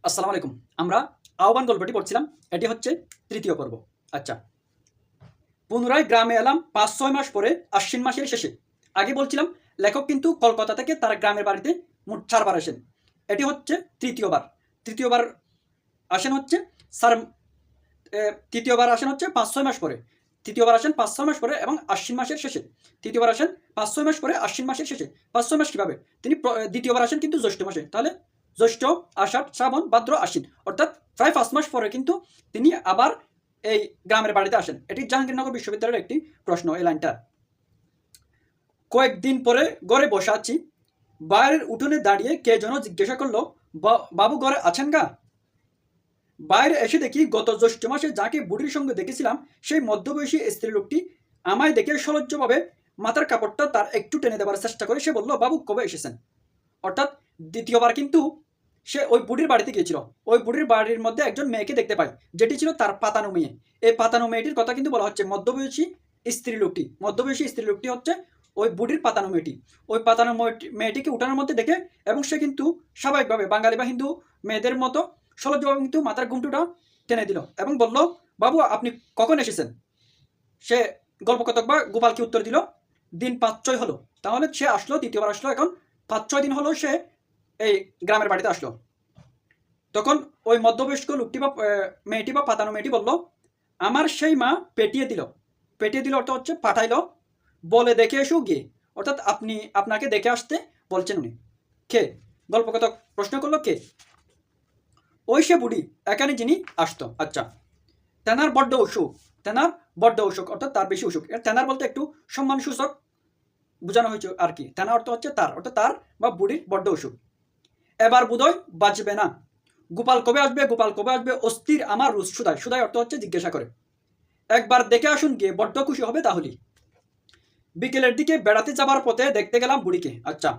আসসালামু আলাইকুম। আমরা আহ্বান গল্পটি পড়ছিলাম। এটি হচ্ছে তৃতীয় পর্ব। আচ্ছা, পুনরায় গ্রামে এলাম ৫-৬ মাস পরে আশ্বিন মাসের শেষে। আগে বলছিলাম লেখক কিন্তু কলকাতা থেকে তার গ্রামের বাড়িতে মোট ৪ বার আসেন। এটি হচ্ছে তৃতীয়বার। তৃতীয়বার আসেন হচ্ছে স্যার তৃতীয়বার আসেন হচ্ছে ৫-৬ মাস পরে। তৃতীয়বার আসেন ৫-৬ মাস পরে এবং আশ্বিন মাসের শেষে। তৃতীয়বার আসেন ৫-৬ মাস পরে আশ্বিন মাসের শেষে। ৫-৬ মাস কীভাবে? তিনি দ্বিতীয়বার আসেন কিন্তু জ্যৈষ্ঠ মাসে। তাহলে জ্যৈষ্ঠ, আষাঢ়, শ্রাবণ, ভাদ্র, আশ্বিন, অর্থাৎ প্রায় ৫ মাস পরে কিন্তু তিনি আবার এই গ্রামের বাড়িতে আসেন। এটি জাহাঙ্গীরনগর বিশ্ববিদ্যালয়ের একটি প্রশ্ন, এই লাইনটা। কয়েকদিন পরে ঘরে বসে আছি, বাইরের উঠোনে দাঁড়িয়ে কে যেন জিজ্ঞাসা করলো, বাবু ঘরে আছেন গা? বাইরে এসে দেখি গত জ্যৈষ্ঠ মাসে যাকে বুড়ির সঙ্গে দেখেছিলাম সেই মধ্যবয়সী স্ত্রী লোকটি আমায় দেখে সলজ্জভাবে মাথার কাপড়টা তার একটু টেনে দেওয়ার চেষ্টা করে সে বলল, বাবু কবে এসেছেন? অর্থাৎ দ্বিতীয়বার কিন্তু সে ওই বুড়ির বাড়িতে গিয়েছিল। ওই বুড়ির বাড়ির মধ্যে একজন মেয়েকে দেখতে পায়, যেটি ছিল তার পাতানো মেয়ে। এই পাতানো মেয়েটির কথা কিন্তু বলা হচ্ছে মধ্যবয়সী স্ত্রী লোকটি। মধ্যবয়সী স্ত্রী লোকটি হচ্ছে ওই বুড়ির পাতানো মেয়েটি। ওই পাতানো মেয়েটিকে উঠানোর মধ্যে দেখে এবং সে কিন্তু স্বাভাবিকভাবে বাঙালি বা হিন্দু মেয়েদের মতো সলজ্জভাবে কিন্তু মাথার ঘুমটুটা টেনে দিল এবং বলল, বাবু আপনি কখন এসেছেন? সে গল্পকথক বা গোপালকে উত্তর দিল, দিন ৫-৬ হলো। তাহলে সে আসলো, দ্বিতীয়বার আসলো, এখন ৫-৬ দিন হলো সে এই গ্রামের বাড়িতে আসলো। তখন ওই মধ্যবয়স্ক লোকটি বা মেয়েটি বা পাতানো মেয়েটি বলল, আমার সেই মা পেটিয়ে দিল। পেটিয়ে দিল অর্থ হচ্ছে পাঠাইলো, বলে দেখে এসো গিয়ে। অর্থাৎ আপনাকে দেখে আসতে বলছেন উনি। কে? গল্পকথক প্রশ্ন করলো, কে? ওই সে বুড়ি, এখানে যিনি আসতো। আচ্ছা, তেনার বড্ড অসুখ। তেনার বড্ড অসুখ অর্থাৎ তার বেশি অসুখ। তেনার বলতে একটু সম্মানসূচক বোঝানো হয়েছে আর কি। তেনা অর্থ হচ্ছে তার, অর্থাৎ তার বা বুড়ির বড্ড অসুখ। এবার বোধহয় বাঁচবে না। গোপাল কবে আসবে? গোপাল কবে আসবে? অস্থির আমার রোজ সুদায়। সুদায় অর্থ হচ্ছে জিজ্ঞাসা করে। একবার দেখে আসুন গিয়ে, বড্ড খুশি হবে তাহলেই। বিকেলের দিকে বেড়াতে যাবার পথে দেখতে গেলাম বুড়িকে। আচ্ছা,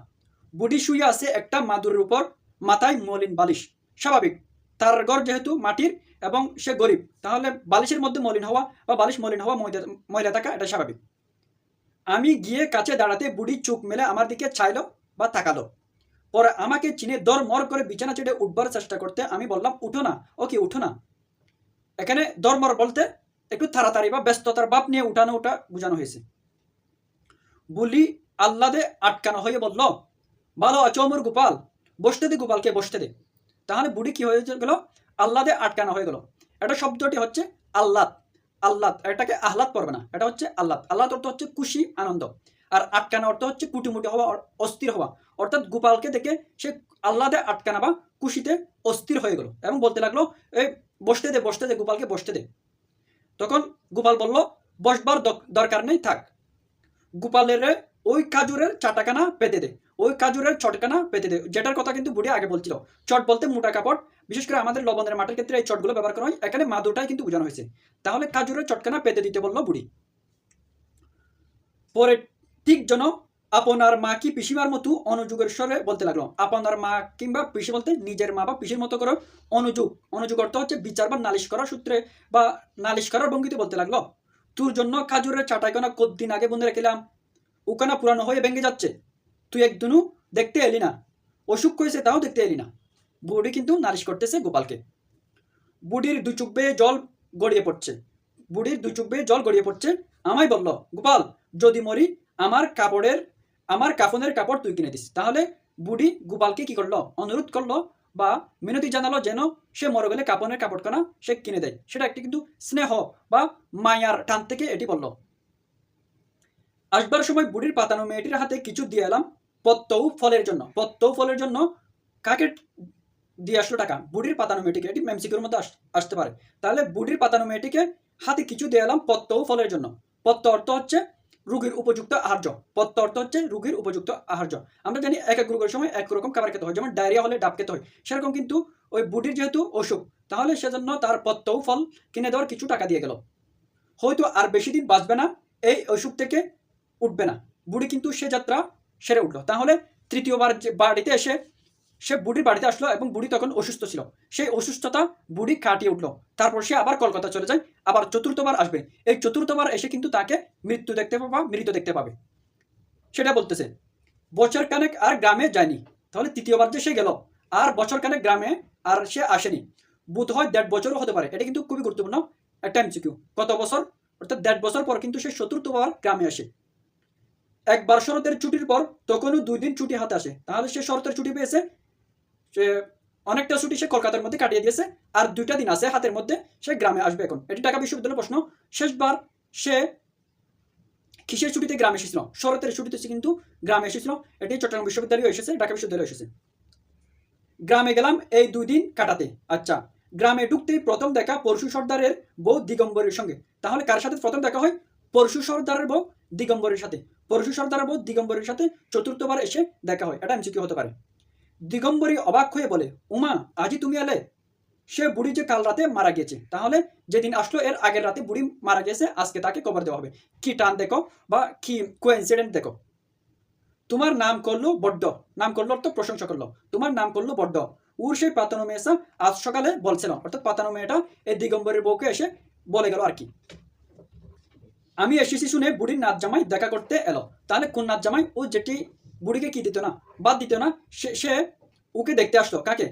বুড়ি শুয়ে আছে একটা মাদুরের উপর, মাথায় মলিন বালিশ। স্বাভাবিক, তার ঘর যেহেতু মাটির এবং সে গরিব, তাহলে বালিশের মধ্যে মলিন হওয়া বা বালিশ মলিন হওয়া, ময়লা থাকা, এটা স্বাভাবিক। আমি গিয়ে কাছে দাঁড়াতে বুড়ি চোখ মেলে আমার দিকে চাইলো বা তাকালো। পরে আমাকে চিনে দরমর করে বিছানা ছেড়ে উঠবার চেষ্টা করতে আমি বললাম, উঠো না। ওকে, উঠো না। এখানে দরমর বলতে একটু তাড়াতাড়ি বা ব্যস্ততার ভাব নিয়ে উঠানো ওটা বোঝানো হয়েছে। বুলি আহ্লাদে আটকানো হয়ে বলল, ভালো আছো অমর গোপাল? বসতে দে গোপালকে, বসতে দে। তাহলে বুড়ি কি হয়ে গেল? আহ্লাদে আটকানো হয়ে গেল। এটা শব্দটি হচ্ছে আহ্লাদ। আহ্লাদ, এটাকে আহ্লাদ পড়বে না, এটা হচ্ছে আহ্লাদ। আহ্লাদ অর্থ হচ্ছে খুশি, আনন্দ। আর আটকানো অর্থ হচ্ছে কুটিমুটি হওয়া, অস্থির হওয়া। অর্থাৎ গোপালকে দেখে সে আহ্লাদে আটকানা বা খুশিতে অস্থির হয়ে গেল এবং বলতে লাগলো, এই বসতে দে, বসতে দে গোপালকে, বসতে দে। তখন গোপাল বলল, বসবার দরকার নেই, থাক। গোপালের ওই কাজুরের চাটাখানা পেতে দে, ওই কাজুরের চটখানা পেতে দে, যেটার কথা কিন্তু বুড়ি আগে বলছিল। চট বলতে মোটা কাপড়, বিশেষ করে আমাদের লবণের মাঠের ক্ষেত্রে এই চটগুলো ব্যবহার করা হয়। এখানে মাদুরটাই কিন্তু বোঝানো হয়েছে। তাহলে কাজুরের চটখানা পেতে দিতে বলল বুড়ি। পরে ঠিক যেন আপনার মা কি পিসিমার মতো অনুযোগের স্বরে বলতে লাগলো। আপনার মা কিংবা পিসি বলতে নিজের মা বা পিসির মতো করে অনুযোগ। অনুযোগ অর্থ হচ্ছে বিচার বা নালিশ করার সূত্রে বা নালিশ করার ভঙ্গিতে বলতে লাগলো, তোর জন্য কাজুরের চাটাইখানা কতদিন আগে বন্ধে রেখেলাম, ওখানা পুরানো হয়ে ভেঙে যাচ্ছে, তুই একদিনও দেখতে এলি না। অসুখ হয়েছে তাও দেখতে এলি না। বুড়ি কিন্তু নালিশ করতেছে গোপালকে। বুড়ির দু চোখ বেয়ে জল গড়িয়ে পড়ছে। বুড়ির দু চোখ বেয়ে জল গড়িয়ে পড়ছে। আমায় বলল, গোপাল যদি মরি আমার কাফনের কাপড় তুই কিনে দিস। তাহলে বুড়ি গোপালকে কি করলো? অনুরোধ করলো বা মিনতি জানালো যেন সে মরে গেলে কাপনের কাপড়খানা সে কিনে দেয়। সেটা একটি কিন্তু স্নেহ বা মায়ার টান থেকে এটি বলল। আসবার সময় বুড়ির পাতানো মেয়েটির হাতে কিছু দিয়ে এলাম পত্তৌ ফলের জন্য। পত্তৌ ফলের জন্য কাকে দিয়ে আসলো টাকা? বুড়ির পাতানো মেয়েটিকে। এটি মেমসিকের মধ্যে আসতে পারে। তাহলে বুড়ির পাতানো মেয়েটিকে হাতে কিছু দিয়ে এলাম পত্তৌ ফলের জন্য। পত্ত অর্থ হচ্ছে রুগীর উপযুক্ত আহার্য। পত্ত অর্থ হচ্ছে রুগীর উপযুক্ত আহার্য। আমরা জানি এক এক রোগের সময় এক রকম খাবার খেতে হয়, যেমন ডায়রিয়া হলে ডাব খেতে হয়। সেরকম কিন্তু ওই বুড়ির যেহেতু অসুখ, তাহলে সেজন্য তার পত্তৌ ফল কিনে দেওয়ার কিছু টাকা দিয়ে গেল। হয়তো আর বেশি দিন বাঁচবে না, এই অসুখ থেকে উঠবে না। বুড়ি কিন্তু সে যাত্রা সেরে উঠলো। তাহলে তৃতীয়বার যে বাড়িতে এসে সে বুড়ির বাড়িতে আসলো এবং বুড়ি তখন অসুস্থ ছিল। সেই অসুস্থতা বুড়ি কাটিয়ে উঠলো। তারপর সে আবার কলকাতা চলে যায়। আবার চতুর্থবার আসবে। এই চতুর্থবার এসে কিন্তু তাকে মৃত্যু দেখতে পাবে, মৃত দেখতে পাবে। সেটা বলতেছে বছর খানেক আর গ্রামে যায়নি। তাহলে তৃতীয়বার যে সে গেল আর বছর খানেক গ্রামে আর সে আসেনি, বোধ হয় 1.5 বছরও হতে পারে। এটা কিন্তু খুবই গুরুত্বপূর্ণ একটা এমসিকিউ। কত বছর, অর্থাৎ 1.5 বছর পর কিন্তু সে চতুর্থবার গ্রামে আসে। একবার শরতের ছুটির পর তখনও 2 দিন ছুটি হাতে আসে, তাহলে সে শরতের ছুটি পেয়েছে, সে অনেকটা ছুটি সে কলকাতার মধ্যে কাটিয়ে দিয়েছে, আর 2টা দিন আছে হাতের মধ্যে, সে গ্রামে আসবে এখন। এটি ঢাকা বিশ্ববিদ্যালয়ের প্রশ্ন। শেষবার সে কিসের ছুটিতে গ্রামে এসেছিল? শরতের ছুটিতে সে কিন্তু গ্রামে এসেছিল। এটি চট্টগ্রাম বিশ্ববিদ্যালয়ে এসেছে, ঢাকা বিশ্ববিদ্যালয়ে এসেছে। গ্রামে গেলাম এই 2 দিন কাটাতে। আচ্ছা, গ্রামে ঢুকতেই প্রথম দেখা পরশু সর্দারের বউ দিগম্বরের সঙ্গে। তাহলে কার সাথে প্রথম দেখা হয়? পরশু সর্দারের বউ দিগম্বরের সাথে। পরশু সর্দারের বউ দিগম্বরের সাথে চতুর্থবার এসে দেখা হয়। এটা এমসিকিউ হতে পারে। দিগম্বরী অবাক হয়ে বলে, উমা, আজই তুমি এলে? সে বুড়ি যে কাল রাতে মারা গিয়েছে, তাহলে যেদিন আসলো এর আগের রাতে বুড়ি মারা গেছে, আজকে তাকে কবর দেওয়া হবে। কি টান দেখো, বা কি কোইন্সিডেন্ট দেখো। তোমার নাম করলো বড্ড, নাম করলো অর্থ প্রশংসা করলো, তোমার নাম করলো বড্ড। ওর সেই পাতানো মেয়েসা আজ সকালে বলছিল, অর্থাৎ পাতানো মেয়েটা এই দিগম্বরের বউকে এসে বলে গেল আর কি। আমি এসেছি শুনে বুড়ির নাচ জামাই দেখা করতে এলো। তাহলে কোন নাচ জামাই? ও যেটি বুড়িকে কি দিত না, বাদ দিত না, সে ওকে দেখতে আসলো। কাকে?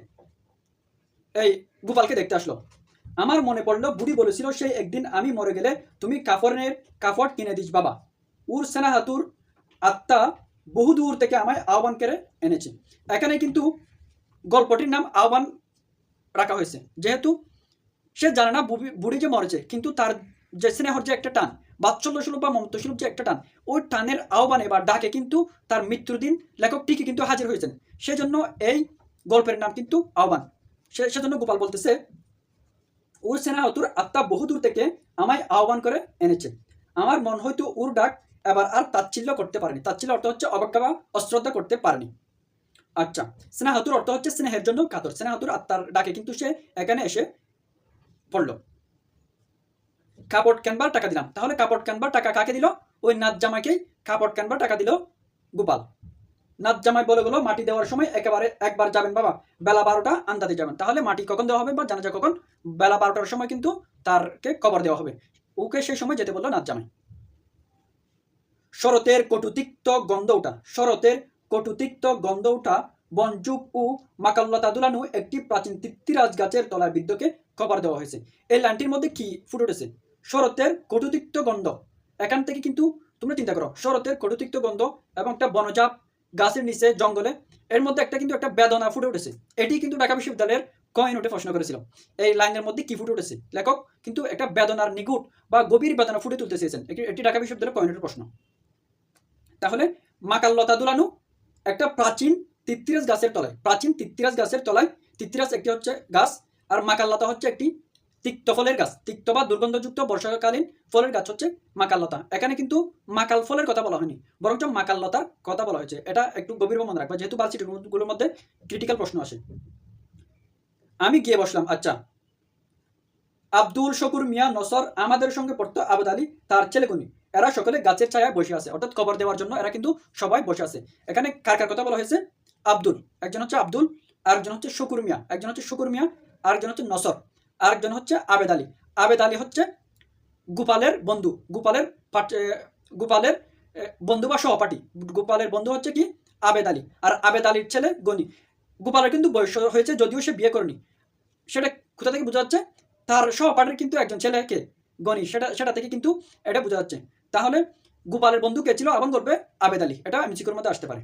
এই গোপালকে দেখতে আসলো। আমার মনে পড়লো বুড়ি বলেছিল সেই একদিন আমি মরে গেলে তুমি কাপড় কিনে দিস বাবা। ওর সেনা হাতুর আত্মা বহু দূর থেকে আমায় আহ্বান করে এনেছে। এখানে কিন্তু গল্পটির নাম আহ্বান রাখা হয়েছে, যেহেতু সে জানে না বুড়ি যে মরেছে, কিন্তু তার যে স্নেহর যে একটা টান, বাৎসল্য সুলভ বা মমত্ব সুলভ যে একটা টান, ওই টানের আহ্বানে বা ডাকে কিন্তু তার মৃত্যুর দিন লেখক ঠিকই কিন্তু হাজির হয়েছেন। সেজন্য এই গল্পের নাম কিন্তু আহ্বান। সেজন্য গোপাল বলতেছে ওর সেনা অতুর আত্মা বহুদূর থেকে আমায় আহ্বান করে এনেছে। আমার মন হয়তো ওর ডাক এবার আর তাচ্ছিল্য করতে পারেনি। তাচ্ছিল্য অর্থ হচ্ছে অবজ্ঞা বা অশ্রদ্ধা করতে পারেনি। আচ্ছা, স্নেহাতুর অর্থ হচ্ছে স্নেহের জন্য কাতর। স্নেহাতুর আত্মার ডাকে কিন্তু সে এখানে এসে পড়লো। কাপড় কেনবার টাকা দিলাম। তাহলে কাপড় কেনবার টাকা কাকে দিল? ওই নাচ জামাইকেই কাপড় কেনবার টাকা দিল গোপাল। নাচ জামাই বলে গেলো মাটি দেওয়ার সময় একবার যাবেন বাবা, বেলা 12টা আন্দাজে যাবেন। তাহলে মাটি কখন দেওয়া হবে বা জানাজা কখন? বেলা 12টার সময় কিন্তু তারকে কবর দেওয়া হবে। ওকে সেই সময় যেতে বললো নাচ জামাই। শরতের কটুতিক্ত গন্ধ ওঠা। শরতের কটুতিক্ত গন্ধ ওঠা বনযুগ ও মাকাল্লতা দুলানো একটি প্রাচীন তিত্তিরাজ গাছের তলায় বৃদ্ধকে কবর দেওয়া হয়েছে। এই লাইনটির মধ্যে কি ফুটে উঠেছে? শরতের কটুতিক্ত গন্ধ। এখান থেকে কিন্তু তোমরা চিন্তা করো, শরতের কটুতিক্ত গন্ধ এবং একটা বনজাপ গাছের নিচে জঙ্গলে, এর মধ্যে কিন্তু একটা বেদনা ফুটে উঠেছে। এটি কিন্তু ঢাকা বিশ্ববিদ্যালয়ের কয় নোটে প্রশ্ন করেছিল। এই লাইনের মধ্যে কি ফুটে উঠেছে? লেখক কিন্তু একটা বেদনার নিগুট বা গভীর বেদনা ফুটে তুলতে চেয়েছেন। এটি ঢাকা বিশ্ববিদ্যালয়ের কয় নোটের প্রশ্ন। তাহলে মাকাল্লতা দুলানো একটা প্রাচীন তিত্তিরাজ গাছের তলায়, প্রাচীন তিত্তিরাজ গাছের তলায়, তিত্তিরাজ একটি হচ্ছে গাছ, আর মাকাল্লতা হচ্ছে একটি তিক্ত ফলের গাছ। তিক্ত বা দুর্গন্ধযুক্ত বর্ষাকালীন ফলের গাছ হচ্ছে মাকাল্লতা। এখানে কিন্তু মাকাল ফলের কথা বলা হয়নি, বরঞ্চ মাকাল্লতার কথা বলা হয়েছে। এটা একটু গভীরভাবে মনে রাখবা, যেহেতু ভার্সিটিগুলোর মধ্যে ক্রিটিক্যাল প্রশ্ন আসে। আমি গিয়ে বসলাম। আচ্ছা, আব্দুল শকুর মিয়া নসর আমাদের সঙ্গে পড়তো, আবেদ আলী তার ছেলেগুনি, এরা সকলে গাছের ছায়ায় বসে আছে, অর্থাৎ কবর দেওয়ার জন্য এরা কিন্তু সবাই বসে আছে। এখানে কার কার কথা বলা হয়েছে? আব্দুল, একজন হচ্ছে আব্দুল, আরেকজন হচ্ছে শকুর মিয়া, একজন হচ্ছে শকুর মিয়া, আরেকজন হচ্ছে নসর, আরেকজন হচ্ছে আবেদ আলী। আবেদ আলী হচ্ছে গোপালের বন্ধু, গোপালের বন্ধু বা সহপাঠী। গোপালের বন্ধু হচ্ছে কি? আবেদ আলী। আর আবেদ আলীর ছেলে গনি। গোপালের কিন্তু বয়স হয়েছে, যদিও সে বিয়ে করেনি। সেটা কোথা থেকে বোঝা যাচ্ছে? তার সহপাঠীর কিন্তু একজন ছেলেকে গনি, সেটা থেকে কিন্তু এটা বোঝা যাচ্ছে। তাহলে গোপালের বন্ধু কে ছিল? আহ্বান করবে আবেদ আলী। এটা এমসিকিউর মধ্যে আসতে পারে।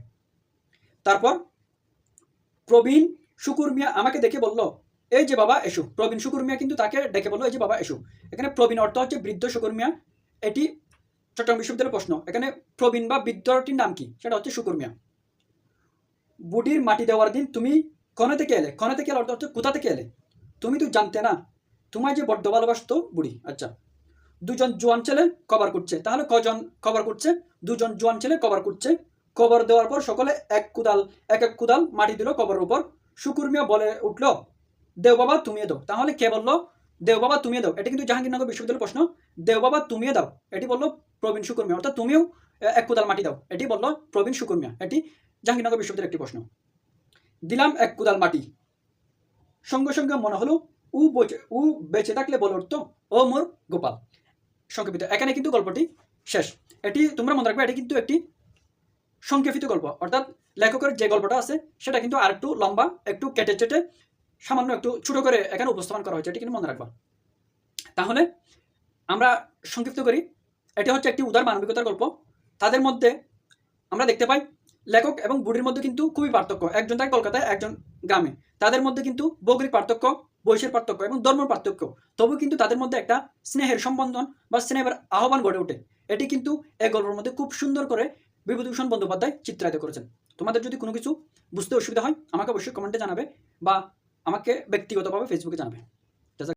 তারপর প্রবীণ শুকুর মিয়া আমাকে দেখে বলল, এই যে বাবা এসো। প্রবীণ শুকুর মিয়া কিন্তু তাকে ডেকে বললো, এই যে বাবা এসো। এখানে প্রবীণ অর্থ হচ্ছে বৃদ্ধ শুকুর মিয়া। এটি চট্টগ্রাম বিশ্ববিদ্যালয়ের প্রশ্ন। এখানে প্রবীণ বা বৃদ্ধটির নাম কি? সেটা হচ্ছে শুকুর মিয়া। বুড়ির মাটি দেওয়ার দিন তুমি কনে থেকে এলে? কনে থেকে এলে অর্থ হচ্ছে কোথা থেকে এলে? তুমি তো জানতে না, তোমায় যে বড্ড ভালোবাসতো বুড়ি। আচ্ছা, দুজন জোয়ান ছেলে কবর করছে। তাহলে কজন কবর করছে? দুজন জোয়ান ছেলে কবর করছে। কবর দেওয়ার পর সকলে এক এক কুদাল মাটি দিল কবরের উপর। শুকুর মিয়া বলে উঠল, দেও বাবা তুমিয়ে দাও। তাহলে কে বললো দেও বাবা তুমিয়ে দাও? এটি কিন্তু জাহাঙ্গীরনগর বিশ্ববিদ্যালয়ের প্রশ্ন। দেও বাবা তুমিয়ে দাও, এটি বললো প্রবীণ শুকুর মিয়া, অর্থাৎ তুমিও এক কুদাল মাটি দাও, এটি বললো প্রবীণ শুকুর মিয়া। এটি জাহাঙ্গীরনগর বিশ্ববিদ্যালয়ের একটি প্রশ্ন। দিলাম এক কুদাল মাটি। সঙ্গে সঙ্গে মনে হলো ও বেঁচে থাকলে বলে উঠতো, ও মোর গোপাল। সংক্ষেপিত। এখানে কিন্তু গল্পটি শেষ। এটি তোমরা মনে রাখবে, এটি কিন্তু একটি সংক্ষেপিত গল্প, অর্থাৎ লেখকের যে গল্পটা আছে সেটা কিন্তু আর একটু লম্বা, একটু কেটে চেটে সামান্য একটু ছোট করে এখানে উপস্থাপন করা হয়েছে, এটি কিন্তু মনে রাখবা। তাহলে আমরা সংক্ষিপ্ত করি, এটি হচ্ছে একটি উদার মানবিকতার গল্প। তাদের মধ্যে আমরা দেখতে পাই লেখক এবং বুড়ির মধ্যে কিন্তু খুবই পার্থক্য, একজন থাকে কলকাতায়, একজন গ্রামে। তাদের মধ্যে কিন্তু ভৌগোলিক পার্থক্য, বয়সের পার্থক্য এবং ধর্মের পার্থক্য, তবু কিন্তু তাদের মধ্যে একটা স্নেহের সম্বন্ধন বা স্নেহের আহ্বান গড়ে ওঠে। এটি কিন্তু এই গল্পের মধ্যে খুব সুন্দর করে বিভূতিভূষণ বন্দ্যোপাধ্যায় চিত্রায়িত করেছেন। তোমাদের যদি কোনো কিছু বুঝতে অসুবিধা হয় আমাকে অবশ্যই কমেন্টে জানাবে বা আমাকে ব্যক্তিগতভাবে ফেসবুকে জানাবে।